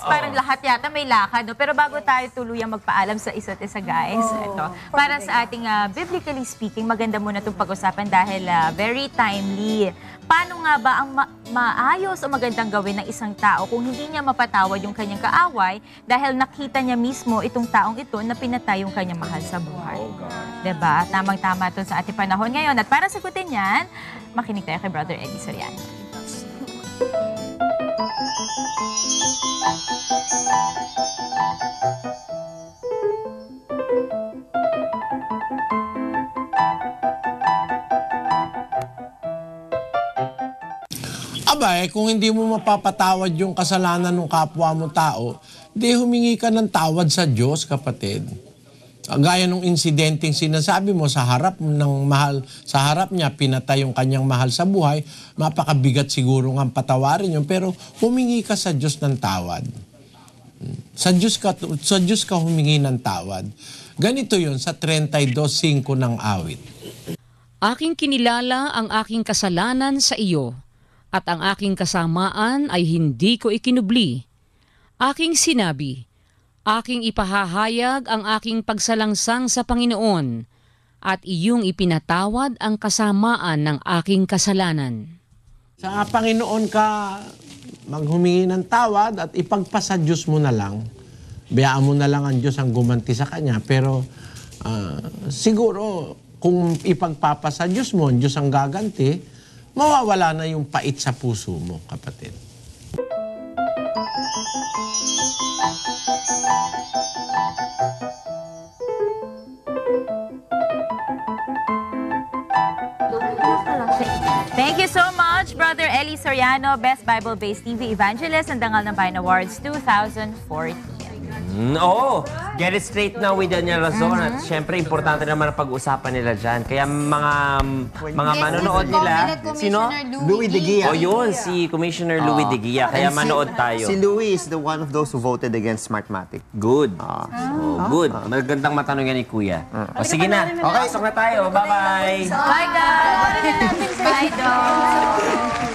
parang lahat yata may lakad, no? Pero bago tayo tuluyang magpaalam sa isa't isa, guys, ito, para sa ating biblically speaking, maganda muna itong pag-usapan dahil very timely. Paano nga ba ang maayos o magandang gawin ng isang tao kung hindi niya mapatawad yung kanyang kaaway dahil nakita niya mismo itong taong ito na pinatay yung kanyang mahal sa buhay? Diba? Tamang-tama ito sa ating panahon ngayon. At para sagutin yan, makinig tayo kay Brother Eddie Soriano. Aba, kung hindi mo mapapatawad yung kasalanan ng kapwa mo tao, di humingi ka ng tawad sa Diyos, kapatid. Gaya nung insidenteng sinasabi mo sa harap ng mahal, sa harap niya pinatay yung kanyang mahal sa buhay, mapakabigat siguro ng patawarin yun, pero humingi ka sa Diyos ng tawad. Sa Diyos ka humingi ng tawad. Ganito yun sa 32:5 ng awit. Aking kinilala ang aking kasalanan sa iyo, at ang aking kasamaan ay hindi ko ikinubli. Aking sinabi, aking ipahahayag ang aking pagsalangsang sa Panginoon, at iyong ipinatawad ang kasamaan ng aking kasalanan. Sa Panginoon ka maghumingi ng tawad at ipagpasa Diyos mo na lang. Biyaan mo na lang ang Diyos ang gumanti sa Kanya. Pero siguro kung ipagpapasa Diyos mo, ang Diyos ang gaganti, mawawala na yung pait sa puso mo, kapatid. Thank you so much, Brother Eddie Soriano, Best Bible-Based TV Evangelist and Dangal ng Bayan Awards 2014. Oo, get it straight now with Daniel Razon. At syempre, importante naman ang pag-usapan nila dyan. Kaya mga manonood nila, sino? Louis de Guia. O yun, si Commissioner Louis de Guia. Kaya manood tayo. Si Louis is the one of those who voted against Smartmatic. Good. So, good. Magandang matanong yan ni Kuya. O sige na, pasok na tayo. Bye-bye. Bye, guys! Bye, Dog!